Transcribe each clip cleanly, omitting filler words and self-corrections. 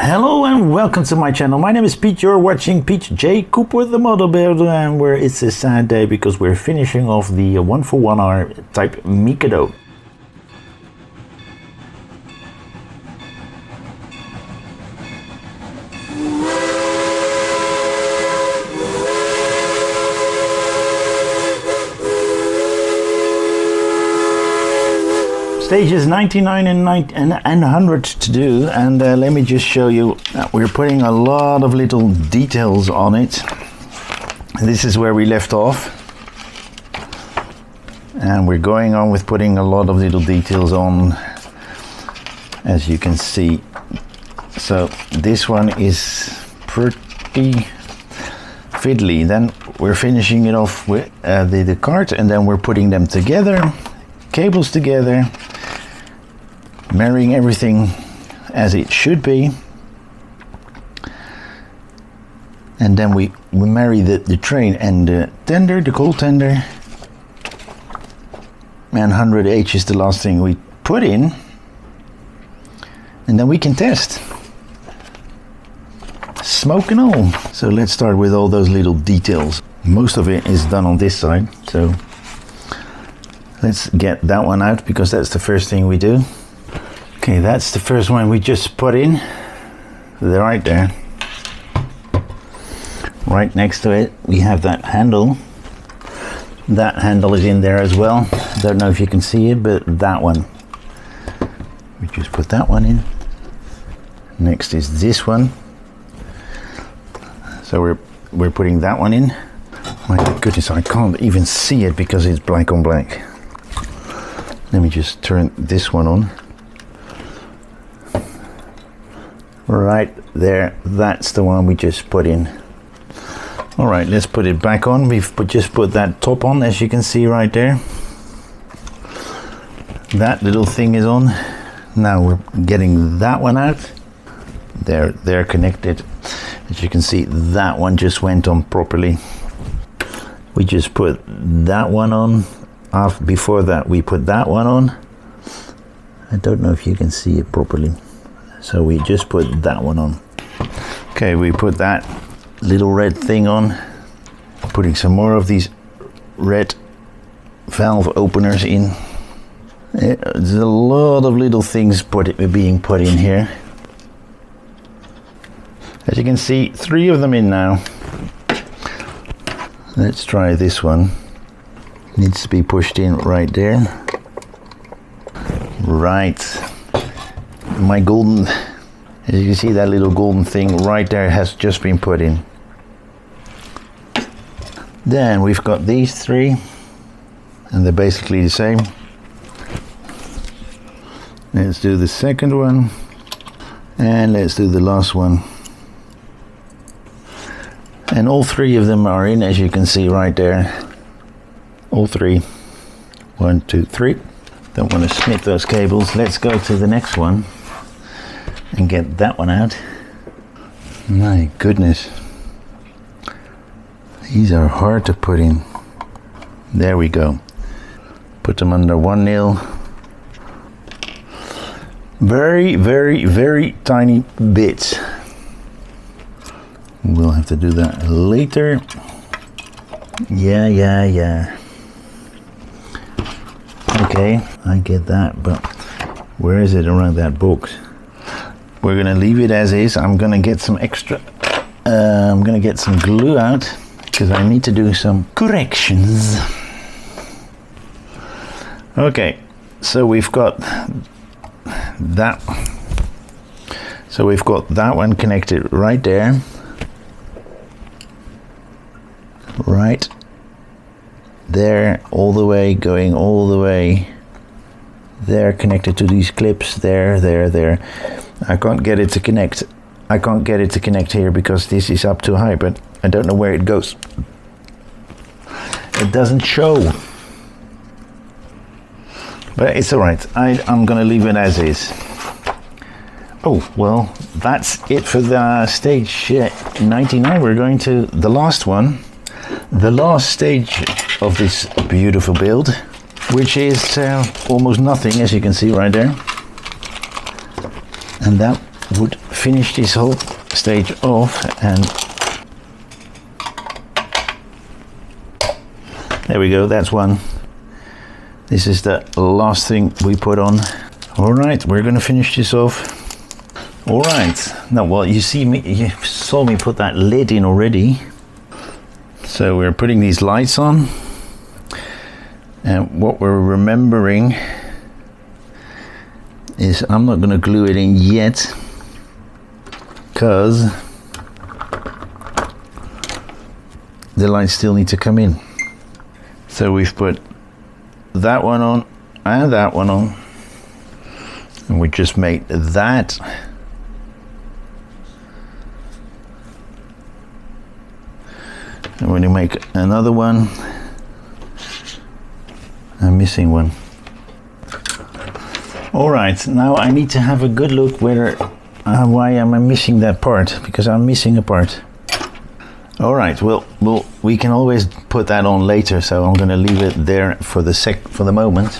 Hello and welcome to my channel. My name is Pete. You're watching Pete J. Cooper the Model Builder, and where it's a sad day because we're finishing off the 141R type Mikado. Stages 99 and 100 to do, and let me just show you that we're putting a lot of little details on it. This is where we left off, and we're going on with putting a lot of little details on, as you can see. So this one is pretty fiddly. Then we're finishing it off with the cart, and then we're putting them together, cables together, marrying everything as it should be, and then we marry the train and the tender, the coal tender, and 100H is the last thing we put in, and then we can test, smoke and all. So let's start with all those little details. Most of it is done on this side, so let's get that one out because that's the first thing we do. Okay, that's the first one we just put in. They're right there. Right next to it, we have that handle. That handle is in there as well. Don't know if you can see it, but that one. We just put that one in. Next is this one. So we're putting that one in. My goodness, I can't even see it because it's black on black. Let me just turn this one on. Right there, that's the one we just put in. All right, let's put it back on. We've just put that top on, as you can see right there. That little thing is on. Now we're getting that one out. They're connected. As you can see, that one just went on properly. We just put that one on. Before that, we put that one on. I don't know if you can see it properly. So we just put that one on. Okay, we put that little red thing on. Putting some more of these red valve openers in. There's a lot of little things being put in here. As you can see, 3 of them in now. Let's try this one. Needs to be pushed in right there. Right. My golden, as you can see, that little golden thing right there has just been put in. Then we've got these 3, and they're basically the same. Let's do the second one, and let's do the last one. And all 3 of them are in, as you can see right there. All 3. 1, 2, 3. Don't want to snip those cables. Let's go to the next one and get that one out. My goodness, these are hard to put in. There we go. Put them under 1 nil. Very, very, very tiny bits. We'll have to do that later. Yeah. Okay, I get that, but where is it around that box? We're gonna leave it as is. I'm gonna get some extra, I'm gonna get some glue out because I need to do some corrections. Okay, so we've got that. So we've got that one connected right there. Right there, all the way, going all the way. They're connected to these clips. There. I can't get it to connect. I can't get it to connect here because this is up too high, but I don't know where it goes. It doesn't show. But it's alright. I'm gonna leave it as is. Oh, well, that's it for the stage 99. We're going to the last one. The last stage of this beautiful build, which is almost nothing, as you can see right there. And that would finish this whole stage off, and there we go, that's one. This is the last thing we put on. All right, we're gonna finish this off. All right, now, well, you saw me put that lid in already. So we're putting these lights on, and what we're remembering is I'm not gonna glue it in yet, because the lights still need to come in. So we've put that one on and that one on, and we just made that. And when you make another one, I'm missing one. All right, now I need to have a good look whether why am I missing that part, because I'm missing a part. All right, well, we can always put that on later, so I'm going to leave it there for the moment.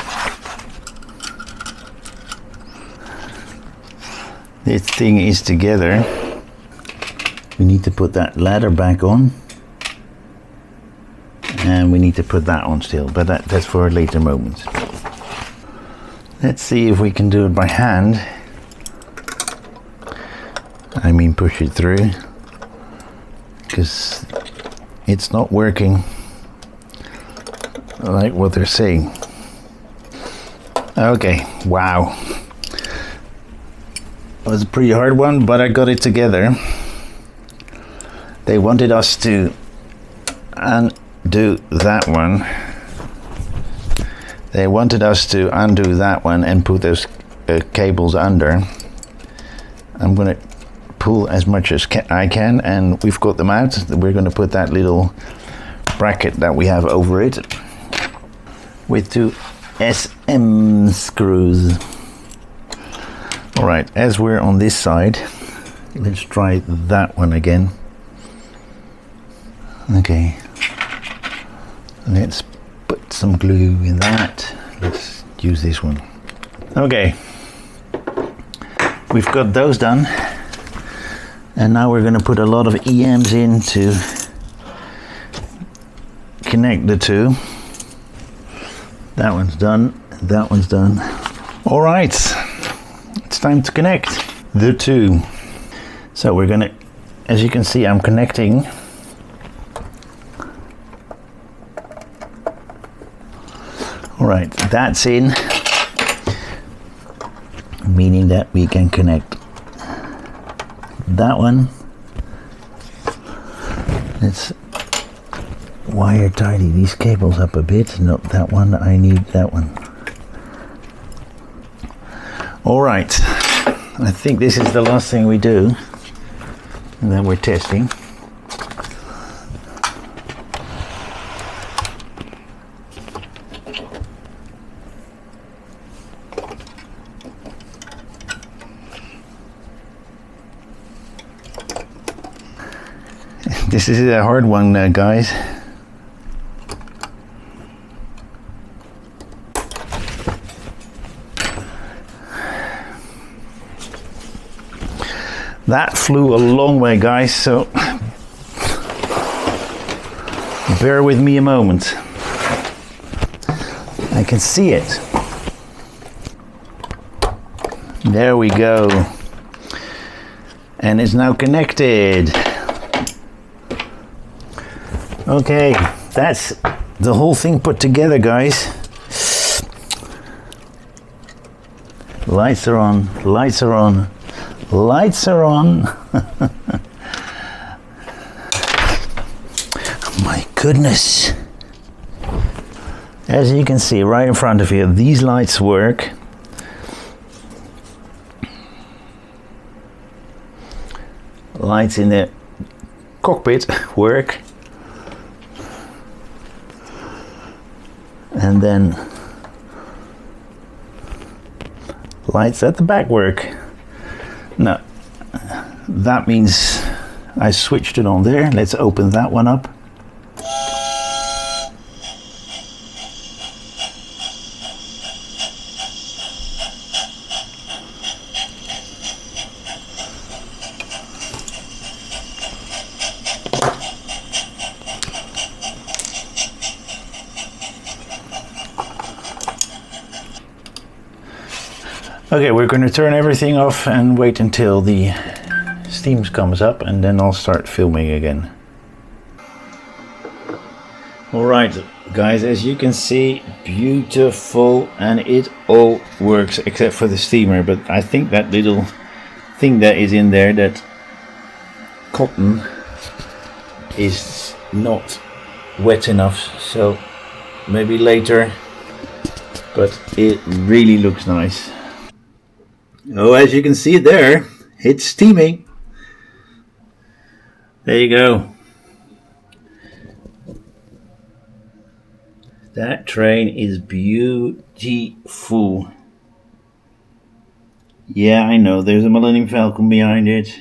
This thing is together. We need to put that ladder back on, and we need to put that on still, but that's for a later moment. Let's see if we can do it by hand. I mean, push it through, because it's not working like what they're saying. Okay, wow. It was a pretty hard one, but I got it together. They wanted us to undo that one. They wanted us to undo that one and put those cables under. I'm going to pull as much as I can, and we've got them out. We're going to put that little bracket that we have over it with 2 SM screws. All right, as we're on this side, let's try that one again. Okay, let's put some glue in that. Let's use this one. Okay, we've got those done, and now we're going to put a lot of EMs in to connect the two. That one's done, that one's done. All right, it's time to connect the two. So we're going to, as you can see, I'm connecting. All right, that's in, meaning that we can connect that one. Let's wire tidy these cables up a bit. No, that one, I need that one. All right, I think this is the last thing we do, and then we're testing. This is a hard one, guys. That flew a long way, guys, so bear with me a moment. I can see it. There we go. And it's now connected. Okay, that's the whole thing put together, guys. Lights are on, lights are on, lights are on. My goodness. As you can see right in front of you, these lights work. Lights in the cockpit work. And then lights at the back work. Now, that means I switched it on there. Let's open that one up. Okay, we're going to turn everything off and wait until the steam comes up, and then I'll start filming again. Alright guys, as you can see, beautiful, and it all works except for the steamer, but I think that little thing that is in there, that cotton, is not wet enough, so maybe later, but it really looks nice. Oh, as you can see there, it's steaming. There you go. That train is beautiful. Yeah, I know, there's a Millennium Falcon behind it.